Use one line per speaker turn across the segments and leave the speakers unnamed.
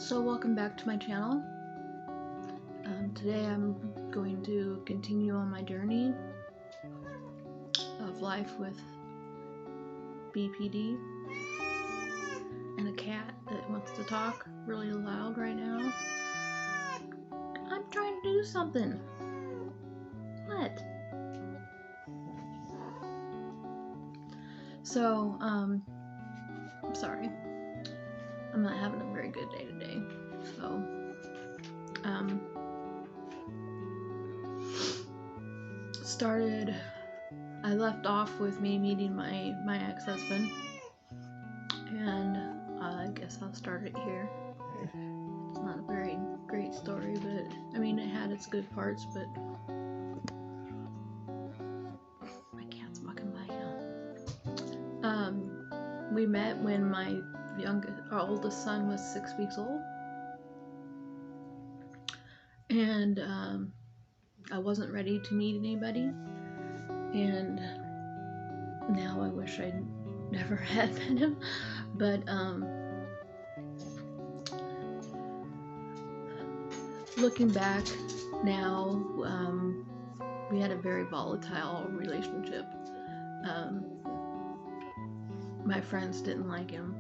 So welcome back to my channel. Today I'm going to continue on my journey of life with BPD and a cat that wants to talk really loud right now. I'm trying to do something. What? So, I'm sorry. I'm not having a very good day today. So, I left off with me meeting my ex-husband, and I guess I'll start it here. It's not a very great story, but I mean, it had its good parts, but my cat's walking by now. We met when my oldest son was 6 weeks old, and I wasn't ready to meet anybody, and now I wish I never had met him, but looking back now, we had a very volatile relationship. My friends didn't like him.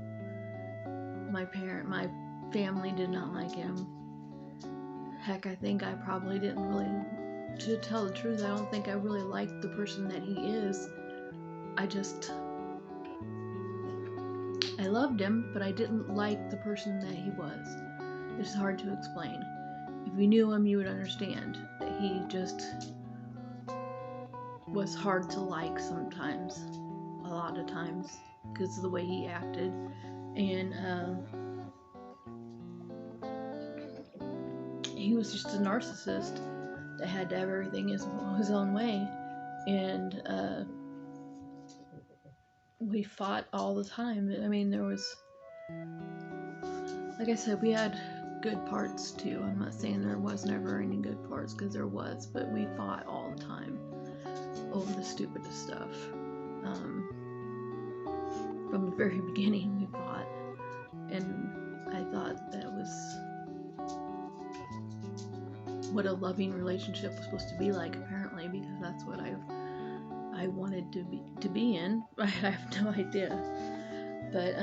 My family did not like him. Heck, I think I probably didn't really, to tell the truth, I don't think I really liked the person that he is. I loved him, but I didn't like the person that he was. It's hard to explain. If you knew him, you would understand that he just was hard to like sometimes, a lot of times, because of the way he acted. And he was just a narcissist that had to have everything his own way. And we fought all the time. I mean, there was, like I said, we had good parts too. I'm not saying there was never any good parts, because there was, but we fought all the time over the stupidest stuff. From the very beginning we fought, and I thought that was what a loving relationship was supposed to be like, apparently, because that's what I wanted to be in. I have no idea. But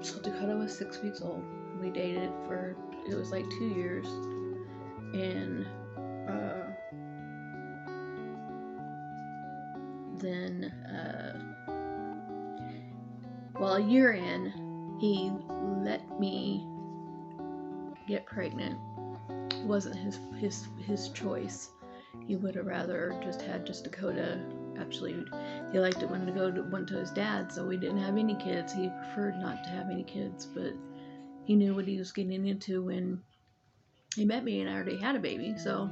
so Dakota was 6 weeks old. We dated for, it was like 2 years, and then well, a year in, he let me get pregnant. It wasn't his choice. He would have rather just had just Dakota. Actually, he liked it when Dakota went to his dad, so we didn't have any kids. He preferred not to have any kids, but he knew what he was getting into when he met me, and I already had a baby, so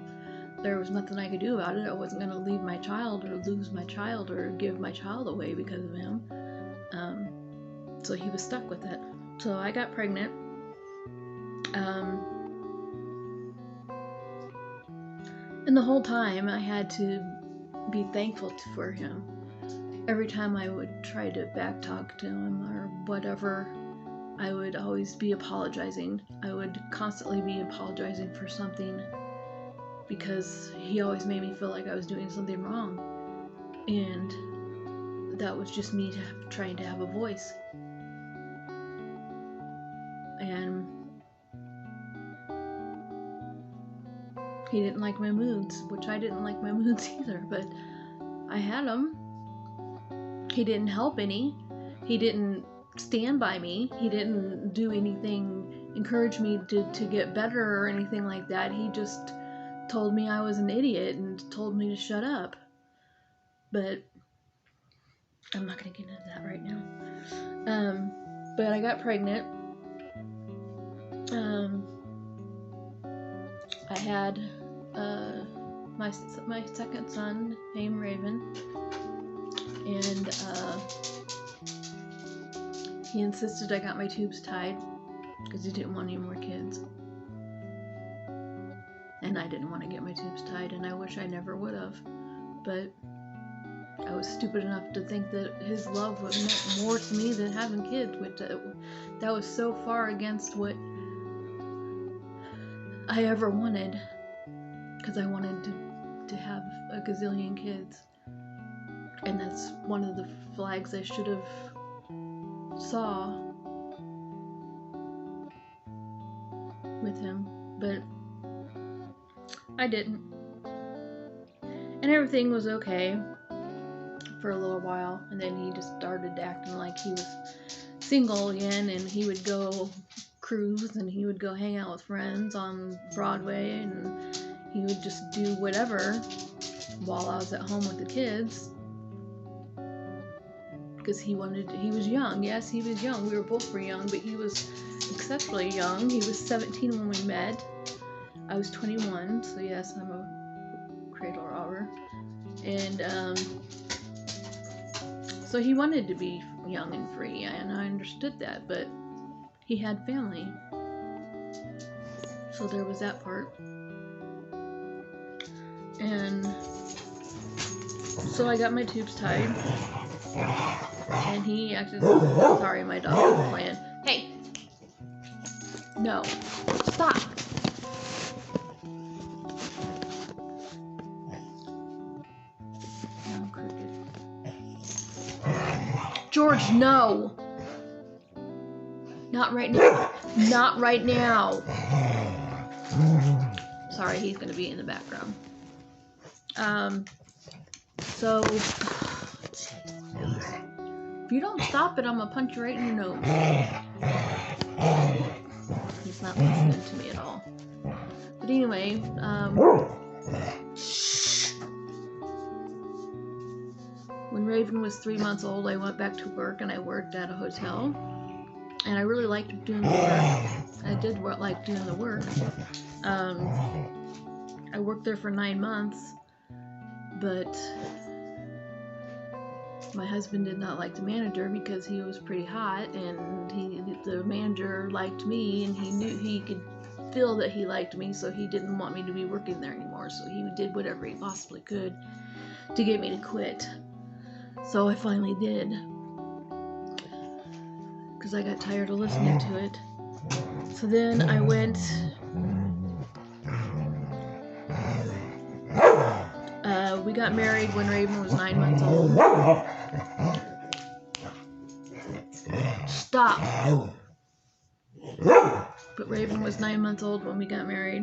there was nothing I could do about it. I wasn't going to leave my child or lose my child or give my child away because of him. So he was stuck with it. So I got pregnant. And the whole time I had to be thankful for him. Every time I would try to backtalk to him or whatever, I would always be apologizing. I would constantly be apologizing for something, because he always made me feel like I was doing something wrong. And that was just me trying to have a voice. And he didn't like my moods, which I didn't like my moods either, but I had them. He didn't help any. He didn't stand by me. He didn't do anything, encourage me to get better or anything like that. He just told me I was an idiot and told me to shut up. But I'm not going to get into that right now. But I got pregnant. I had my second son named Raven, and he insisted I got my tubes tied because he didn't want any more kids, and I didn't want to get my tubes tied, and I wish I never would have. But I was stupid enough to think that his love would meant more to me than having kids, which that was so far against what I ever wanted, because I wanted to have a gazillion kids, and that's one of the flags I should have saw with him, but I didn't. And everything was okay for a little while, and then he just started acting like he was single again, and he would go cruise, and he would go hang out with friends on Broadway, and he would just do whatever while I was at home with the kids, because he was young. Yes, he was young. We both were young, but he was exceptionally young. He was 17 when we met. I was 21, so yes, I'm a cradle robber. And so he wanted to be young and free, and I understood that, but he had family. So there was that part. And so I got my tubes tied, and he acted, sorry, my dog is playing. Hey! No. Stop! No, cricket. George, no! Not right now. Not right now. Sorry, he's gonna be in the background. So if you don't stop it, I'm gonna punch you right in your nose. He's not listening to me at all. But anyway, when Raven was 3 months old, I went back to work, and I worked at a hotel. And I really liked doing the work. I did like doing the work. I worked there for 9 months, but my husband did not like the manager because he was pretty hot, and the manager liked me, and he knew he could feel that he liked me, so he didn't want me to be working there anymore. So he did whatever he possibly could to get me to quit. So I finally did, because I got tired of listening to it. So then I went, we got married when Raven was 9 months old. Stop! But Raven was 9 months old when we got married.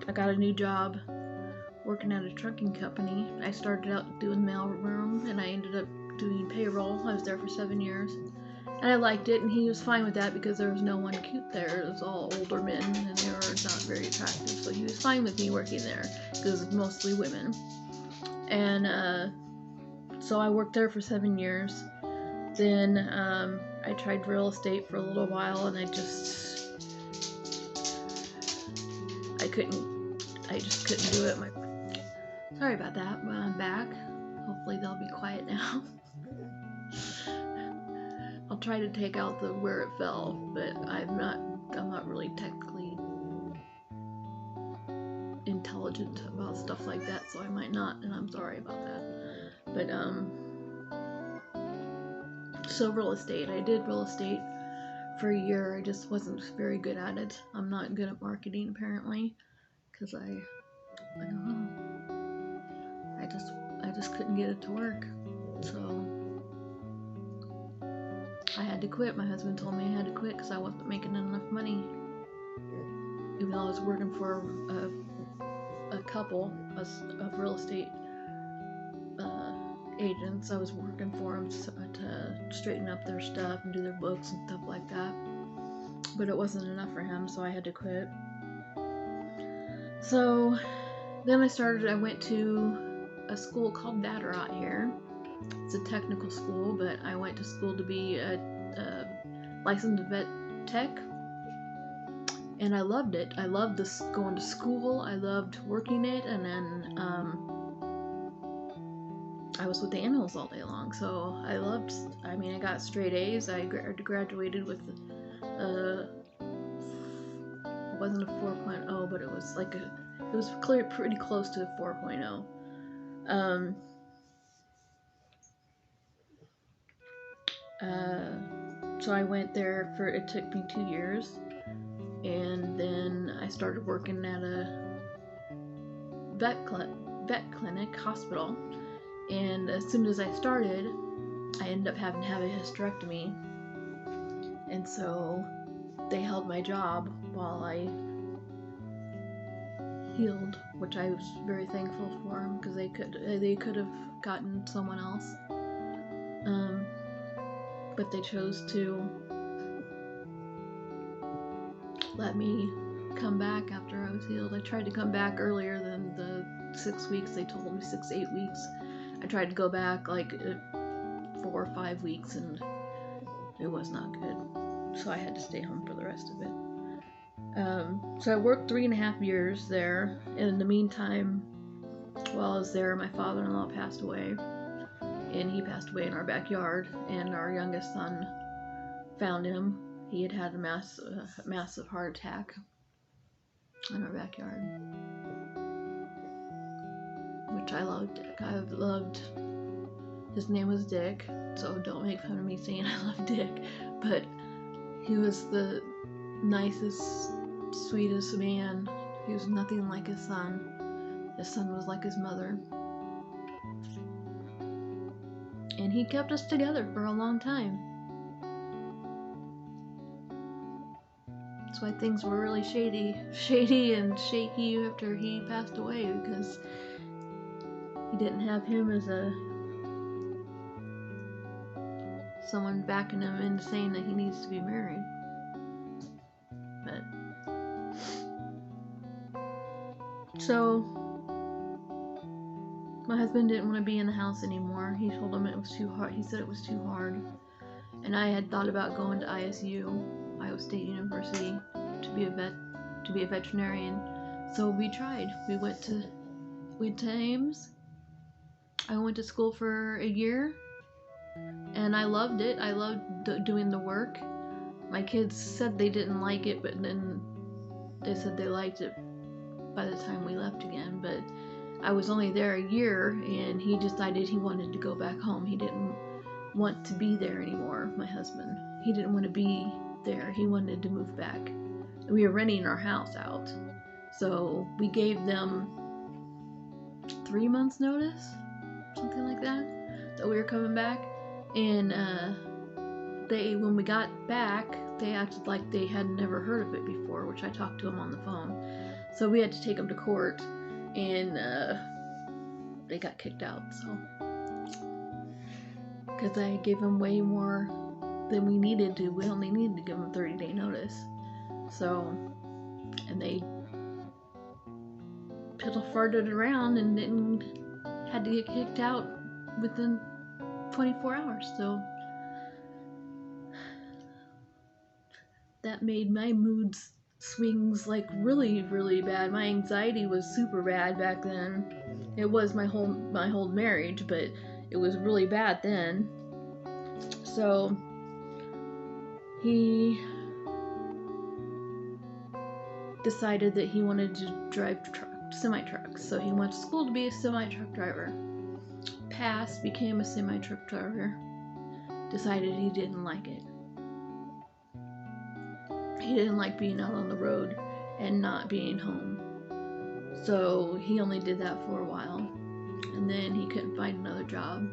I got a new job working at a trucking company. I started out doing mailroom, and I ended up doing payroll. I was there for 7 years, and I liked it, and he was fine with that because there was no one cute there. It was all older men, and they were not very attractive, so he was fine with me working there because it's mostly women. And so I worked there for 7 years. Then I tried real estate for a little while, and I just couldn't do it. Sorry about that, but I'm back. Hopefully they'll be quiet now. I'll try to take out the where it fell, but I'm not really technically intelligent about stuff like that, so I might not, and I'm sorry about that. But so real estate. I did real estate for a year. I just wasn't very good at it. I'm not good at marketing, apparently, because I don't know. I just couldn't get it to work. So I had to quit. My husband told me I had to quit because I wasn't making enough money. Even though I was working for a couple of real estate agents, I was working for them to straighten up their stuff and do their books and stuff like that. But it wasn't enough for him, so I had to quit. So then I went to a school called Badarot here. It's a technical school, but I went to school to be a licensed vet tech, and I loved it. I loved going to school. I loved working it, and then I was with the animals all day long, so I got straight A's. I graduated with it wasn't a 4.0, but it was like It was pretty close to 4.0. So I went there for, it took me 2 years, and then I started working at a vet clinic, hospital, and as soon as I started, I ended up having to have a hysterectomy, and so they held my job while I healed, which I was very thankful for them, because they could have gotten someone else, but they chose to let me come back after I was healed. I tried to come back earlier than the 6 weeks. They told me 6 to 8 weeks. I tried to go back like 4 or 5 weeks, and it was not good. So I had to stay home for the rest of it. So I worked 3.5 years there. In the meantime, while I was there, my father-in-law passed away, and he passed away in our backyard, and our youngest son found him. He had had a massive heart attack in our backyard, which I loved. His name was Dick, so don't make fun of me saying I love Dick, but he was the nicest, sweetest man. He was nothing like his son. His son was like his mother. And he kept us together for a long time. That's why things were really shady and shaky after he passed away, because he didn't have him as someone backing him into saying that he needs to be married. But so my husband didn't want to be in the house anymore. He told him it was too hard. He said it was too hard. And I had thought about going to ISU, Iowa State University, to be a veterinarian. So we tried. We went to Ames. I went to school for a year, and I loved it. I loved doing the work. My kids said they didn't like it, but then they said they liked it by the time we left again. But I was only there a year, and he decided he wanted to go back home. He didn't want to be there anymore, my husband. He didn't want to be there. He wanted to move back. We were renting our house out, so we gave them 3 months notice, something like that we were coming back. And when we got back, they acted like they had never heard of it before, which I talked to them on the phone. So we had to take them to court, and they got kicked out. So because I gave them way more than we needed to. We only needed to give them 30-day notice. So, and they piddle-farted around and had to get kicked out within 24 hours. So that made my mood swings like really, really bad. My anxiety was super bad back then. It was my whole marriage, but it was really bad then. So he decided that he wanted to drive semi-trucks. So he went to school to be a semi-truck driver. Passed, became a semi-truck driver. Decided he didn't like it. He didn't like being out on the road and not being home. So he only did that for a while. And then he couldn't find another job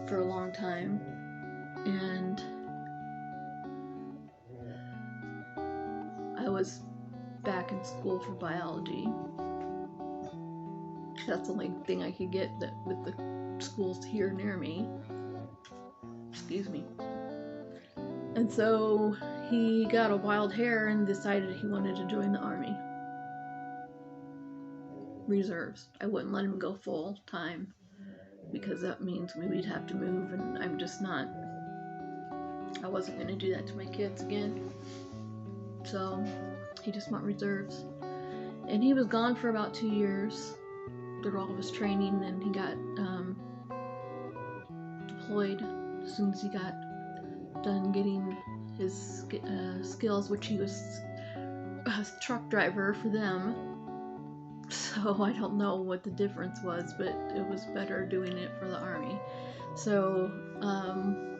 for a long time. And I was back in school for biology. That's the only thing I could get with the schools here near me. Excuse me. And so he got a wild hair and decided he wanted to join the Army. Reserves. I wouldn't let him go full time, because that means we'd have to move, and I wasn't going to do that to my kids again. So he just went reserves. And he was gone for about 2 years through all of his training, and he got deployed as soon as he got done getting his skills, which he was a truck driver for them. So I don't know what the difference was, but it was better doing it for the Army. So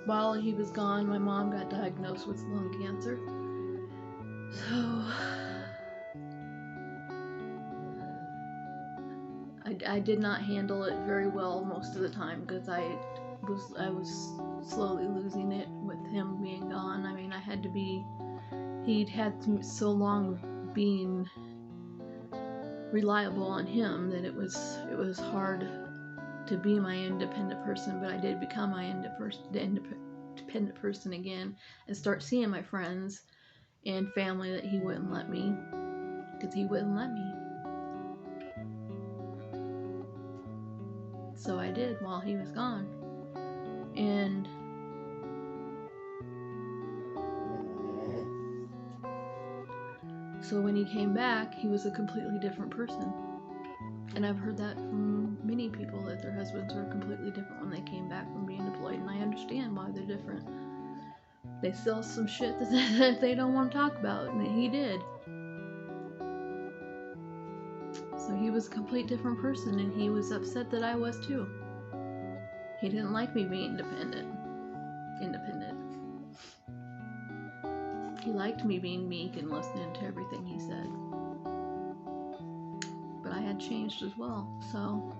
while he was gone, my mom got diagnosed with lung cancer. So I did not handle it very well most of the time because I was slowly losing it with him being gone. I mean, he'd had so long being reliable on him that it was hard to be my independent person, but I did become my independent person again and start seeing my friends and family that he wouldn't let me, because he wouldn't let me. So I did while he was gone. And so when he came back, he was a completely different person. And I've heard that from many people, that their husbands are completely different when they came back from being deployed, and I understand why they're different. They sell some shit that they don't want to talk about, and he did. So he was a complete different person, and he was upset that I was too. He didn't like me being independent. He liked me being meek and listening to everything he said. But I had changed as well, so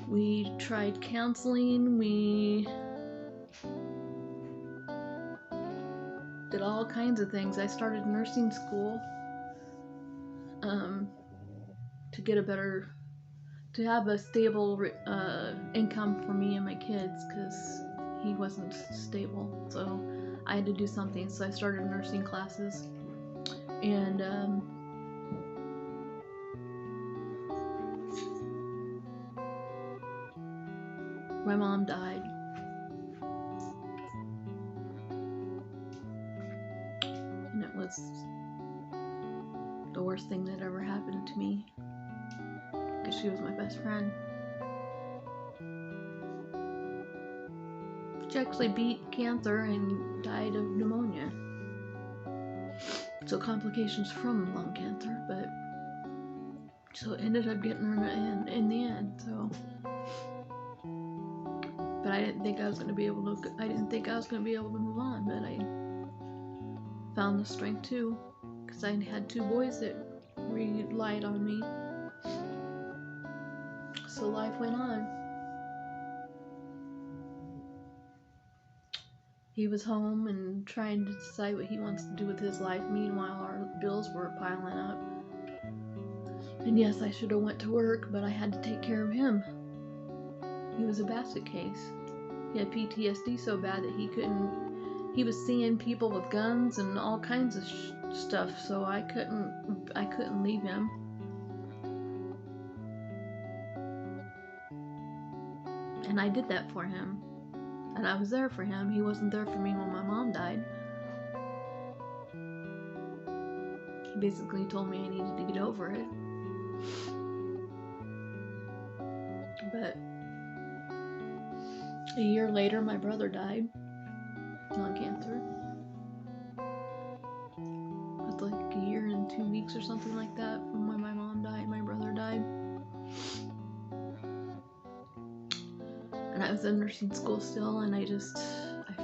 we tried counseling, we did all kinds of things. I started nursing school to have a stable income for me and my kids, because he wasn't stable. So I had to do something. So I started nursing classes, and my mom died. And it was the worst thing that ever happened to me, because she was my best friend. She actually beat cancer and died of pneumonia. So complications from lung cancer, but so it ended up getting her in the end. So, but I didn't think I was going to be able to move on, but I found the strength too, because I had 2 boys that relied on me. So life went on. He was home and trying to decide what he wants to do with his life. Meanwhile, our bills were piling up. And yes, I should have went to work, but I had to take care of him. He was a basket case. He had PTSD so bad that he was seeing people with guns and all kinds of stuff, so I couldn't leave him. And I did that for him. And I was there for him. He wasn't there for me when my mom died. He basically told me I needed to get over it. But a year later, my brother died. Lung cancer. It was like a year and 2 weeks or something like that from when my mom died, my brother died. And I was in nursing school still, and I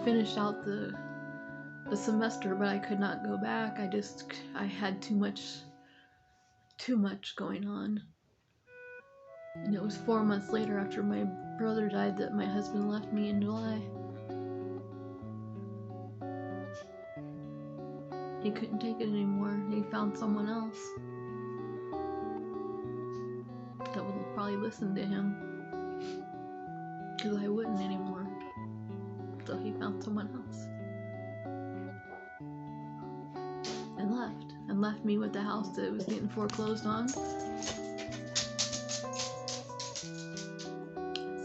finished out the semester, but I could not go back. I had too much going on. And it was 4 months later, after my brother died, that my husband left me in July. He couldn't take it anymore. He found someone else that would probably listen to him, because I wouldn't anymore. So he found someone else and left me with the house that was getting foreclosed on.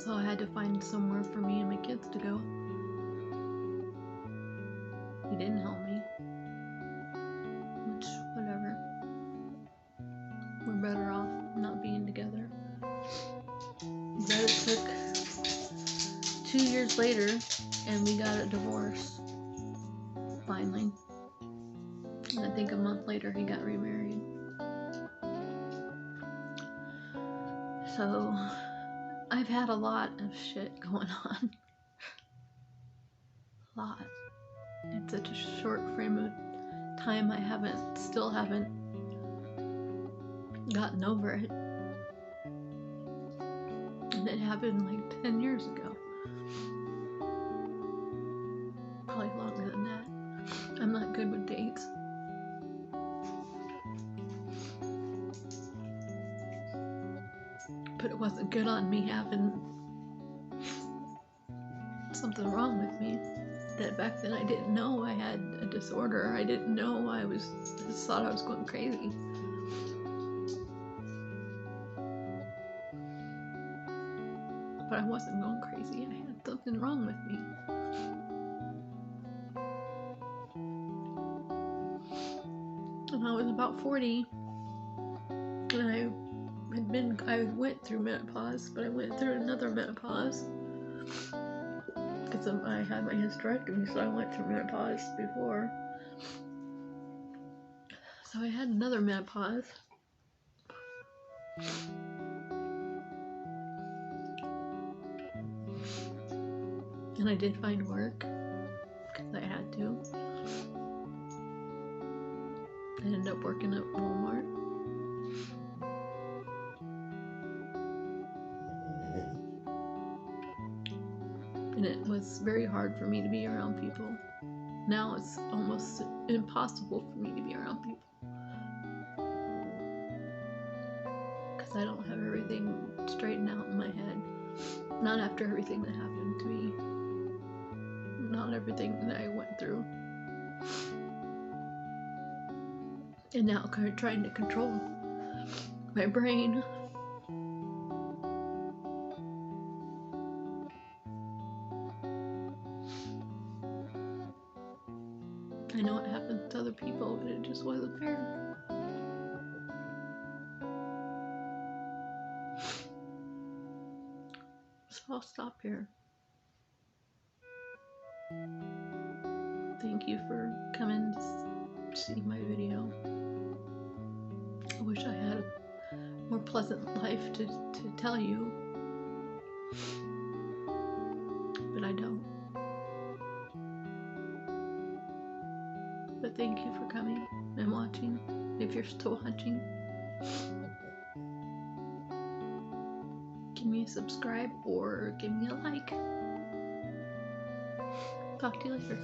So I had to find somewhere for me and my kids to go. He didn't help me, which, whatever. We're better off not being together. But it took 2 years later, and we got a divorce, finally. And I think a month later he got remarried. So I've had a lot of shit going on. A lot. It's such a short frame of time. I still haven't gotten over it. And it happened like 10 years ago. Probably longer than that. I'm not good with dates. But it wasn't good on me having something wrong with me. That back then I didn't know I had a disorder. I didn't know I just thought I was going crazy. But I wasn't going crazy. I had something wrong with me. And I was about 40, and I went through menopause, but I went through another menopause because I had my hysterectomy, so I went through menopause before. So I had another menopause. And I did find work because I had to. I ended up working at Walmart. And it was very hard for me to be around people. Now it's almost impossible for me to be around people. Because I don't have everything straightened out in my head. Not after everything that happened to me. Not everything that I went through. And now I'm trying to control my brain. I know it happens to other people, but it just wasn't fair. So I'll stop here. Thank you for coming to see my video. I wish I had a more pleasant life to tell you, but I don't. But thank you for coming and watching, if you're still watching. Give me a subscribe or give me a like. Talk to you later.